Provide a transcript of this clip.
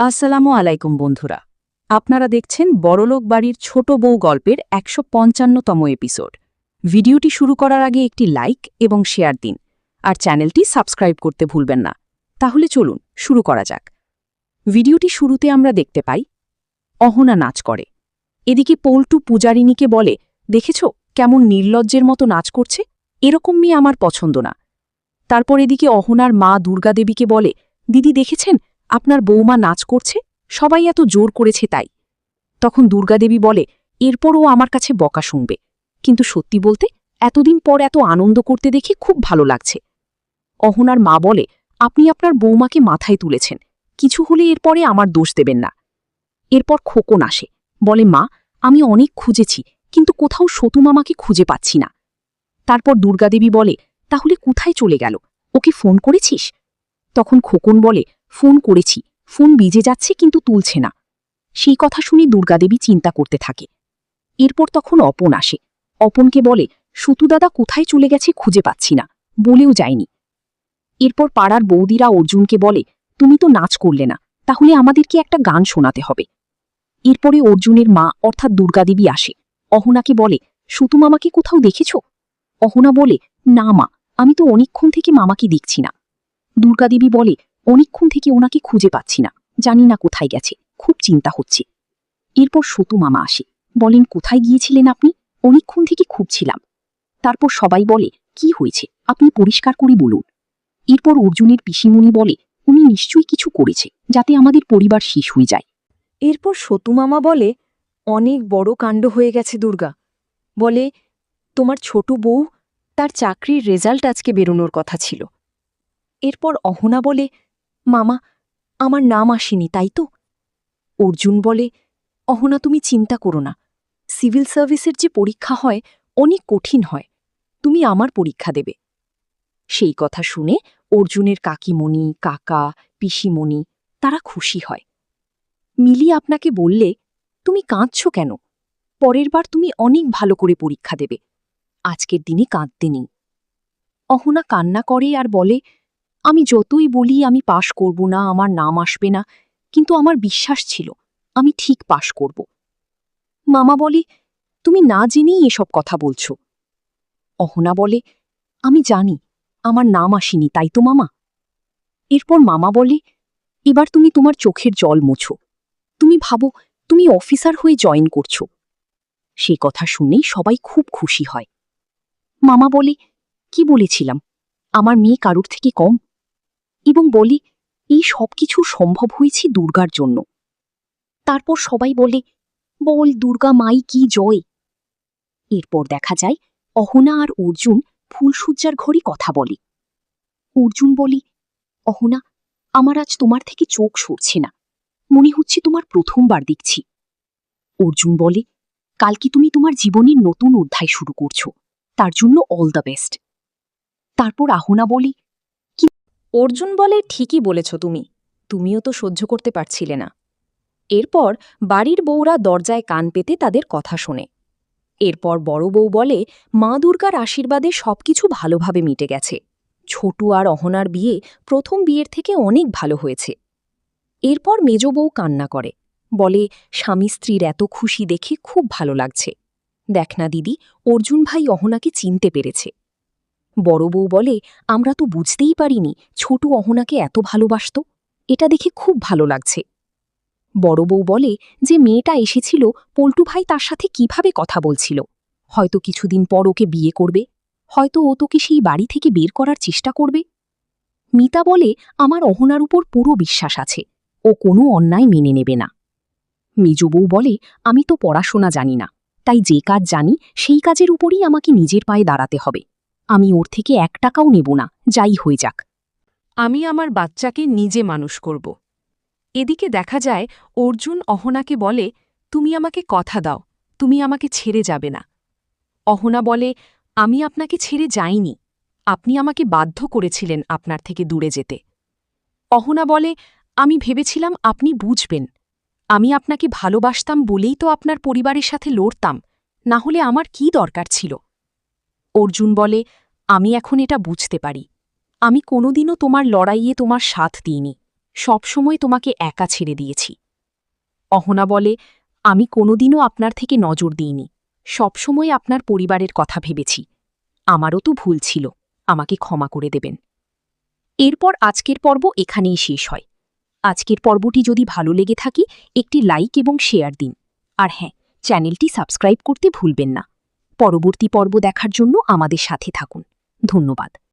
আসসালামু আলাইকুম বন্ধুরা, আপনারা দেখছেন বড়লোক বাড়ির ছোট বউ গল্পের ১৫৫তম এপিসোড। ভিডিওটি শুরু করার আগে একটি লাইক এবং শেয়ার দিন, আর চ্যানেলটি সাবস্ক্রাইব করতে ভুলবেন না। তাহলে চলুন শুরু করা যাক। ভিডিওটি শুরুতে আমরা দেখতে পাই অহনা নাচ করে। এদিকে পল্টু পূজারিনীকে বলে, দেখেছ কেমন নির্লজ্জের মতো নাচ করছে, এরকম মেয়ে আমার পছন্দ না। তারপর এদিকে অহনার মা দুর্গাদেবীকে বলে, দিদি দেখেছেন আপনার বৌমা নাচ করছে, সবাই এত জোর করেছে তাই। তখন দুর্গাদেবী বলে, এরপরও আমার কাছে বকা শুনবে, কিন্তু সত্যি বলতে এতদিন পর এত আনন্দ করতে দেখে খুব ভালো লাগছে। অহনার মা বলে, আপনি আপনার বৌমাকে মাথায় তুলেছেন, কিছু হলে এরপরে আমার দোষ দেবেন না। এরপর খোকন আসে, বলে, মা আমি অনেক খুঁজেছি, কিন্তু কোথাও সতু মামাকে খুঁজে পাচ্ছি না। তারপর দুর্গাদেবী বলে, তাহলে কোথায় চলে গেল, ওকে ফোন করেছিস? তখন খোকন বলে, ফোন করেছি, ফোন বেজে যাচ্ছে কিন্তু তুলছে না। সেই কথা শুনে দুর্গাদেবী চিন্তা করতে থাকে। এরপর তখন অপন আসে, অপনকে বলে, সতুদাদা কোথায় চলে গেছে খুঁজে পাচ্ছি না, বলেও যায়নি। এরপর পাড়ার বৌদিরা অর্জুনকে বলে, তুমি তো নাচ করলে না, তাহলে আমাদেরকে একটা গান শোনাতে হবে। এরপরে অর্জুনের মা অর্থাৎ দুর্গাদেবী আসে, অহনাকে বলে, সতু মামাকে কোথাও দেখেছ? অহনা বলে, না মা, আমি তো অনেকক্ষণ থেকে মামাকে দেখছি না। দুর্গাদেবী বলে, অনেকক্ষণ থেকে ওনাকে খুঁজে পাচ্ছি না, জানি না কোথায় গেছে, খুব চিন্তা হচ্ছে। এরপর সতু মামা আসে, বলেন, কোথায় গিয়েছিলেন আপনি? অনেকক্ষণ থেকে খুঁজছিলাম। তারপর সবাই বলে, কি হয়েছে আপনি পরিষ্কার করে বলুন। এরপর অর্জুনের পিসিমণি বলে, উনি নিশ্চয়ই কিছু করেছে যাতে আমাদের পরিবার শেষ হয়ে যায়। এরপর সতু মামা বলে, অনেক বড় কাণ্ড হয়ে গেছে দুর্গা। বলে, তোমার ছোট বউ, তার চাকরির রেজাল্ট আজকে বেরোনোর কথা ছিল। এরপর অহনা বলে, মামা আমার নাম আসেনি তাই তো? অর্জুন বলে, অহনা তুমি চিন্তা করো না, সিভিল সার্ভিসের যে পরীক্ষা হয় অনেক কঠিন হয়, তুমি আমার পরীক্ষা দেবে। সেই কথা শুনে অর্জুনের কাকিমণি, কাকা, পিসিমণি তারা খুশি হয়। মিলি আপনাকে বললে, তুমি কাঁদছ কেন? পরের বার তুমি অনেক ভালো করে পরীক্ষা দেবে, আজকের দিনে কাঁদতে নেই। অহনা কান্না করে আর বলে, আমি যতই বলি আমি পাশ করব না, আমার নাম আসবে না, কিন্তু আমার বিশ্বাস ছিল আমি ঠিক পাশ করব। মামা বলে, তুমি না জেনেই এসব কথা বলছ। অহনা বলে, আমি জানি আমার নাম আসেনি তাই তো মামা। এরপর মামা বলে, এবার তুমি তোমার চোখের জল মোছো, তুমি ভাবো তুমি অফিসার হয়ে জয়েন করছ। সেই কথা শুনেই সবাই খুব খুশি হয়। মামা বলে, কি বলেছিলাম, আমার মেয়ে কারুর থেকে কম? এবং বলে, এই সব কিছু সম্ভব হয়েছে দুর্গার জন্য। তারপর সবাই বলে, বল দুর্গা মাই কি জয়। এরপর দেখা যায় অহনা আর অর্জুন ফুলসজ্জার ঘরে কথা বলে। অর্জুন বলে, অহনা আমার আজ তোমার থেকে চোখ সরছে না, মনে হচ্ছে তোমার প্রথমবার দেখছি। অর্জুন বলে, কালকে তুমি তোমার জীবনের নতুন অধ্যায় শুরু করছো, তার জন্য অল দ্য বেস্ট। তারপর আহনা বলে, কি? অর্জুন বলে, ঠিকই বলেছ তুমি, তুমিও তো সহ্য করতে পারছিলে না। এরপর বাড়ির বউরা দরজায় কান পেতে তাদের কথা শোনে। এরপর বড় বউ বলে, মা দুর্গার আশীর্বাদে সবকিছু ভালোভাবে মিটে গেছে, ছোটু আর অহনার বিয়ে প্রথম বিয়ের থেকে অনেক ভালো হয়েছে। এরপর মেজ বউ কান্না করে, বলে, স্বামী স্ত্রীর এত খুশি দেখে খুব ভালো লাগছে। দেখ না দিদি, অর্জুন ভাই অহনাকে চিনতে পেরেছে। বড় বউ বলে, আমরা তো বুঝতেই পারিনি ছোটু অহনাকে এত ভালোবাসত, এটা দেখে খুব ভালো লাগছে। বড় বউ বলে, যে মেয়েটা এসেছিল পল্টু ভাই তার সাথে কিভাবে কথা বলছিল, হয়তো কিছুদিন পর ওকে বিয়ে করবে, হয়তো ও তোকে সেই বাড়ি থেকে বের করার চেষ্টা করবে। মিতা বলে, আমার অহনার উপর পুরো বিশ্বাস আছে, ও কোনো অন্যায় মেনে নেবে না। মেজো বউ বলে, আমি তো পড়াশোনা জানি না, তাই যে কাজ জানি সেই কাজের উপরই আমাকে নিজের পায়ে দাঁড়াতে হবে, আমি ওর থেকে 1 টাকাও নেব না, যাই হয়ে যাক। আমি আমার বাচ্চাকে নিজে মানুষ করব। এদিকে দেখা যায় অর্জুন অহনাকে বলে, তুমি আমাকে কথা দাও, তুমি আমাকে ছেড়ে যাবে না। অহনা বলে, আমি আপনাকে ছেড়ে যাইনি, আপনি আমাকে বাধ্য করেছিলেন আপনার থেকে দূরে যেতে। অহনা বলে, আমি ভেবেছিলাম আপনি বুঝবেন, আমি আপনাকে ভালোবাসতাম বলেই তো আপনার পরিবারের সাথে লড়তাম, না হলে আমার কি দরকার ছিল। অর্জুন বলে, আমি এখন এটা বুঝতে পারি, আমি কোনোদিনও তোমার লড়াইয়ে তোমার সাথ দিইনি, সবসময় তোমাকে একা ছেড়ে দিয়েছি। অহনা বলে, আমি কোনোদিনও আপনার থেকে নজর দিইনি, সবসময় আপনার পরিবারের কথা ভেবেছি। আমারও তো ভুল ছিল, আমাকে ক্ষমা করে দেবেন। এরপর আজকের পর্ব এখানেই শেষ হয়। আজকের পর্বটি যদি ভালো লেগে থাকে একটি লাইক এবং শেয়ার দিন। আর হ্যাঁ, চ্যানেলটি সাবস্ক্রাইব করতে ভুলবেন না। পরবর্তী পর্ব দেখার জন্য আমাদের সাথে থাকুন। ধন্যবাদ।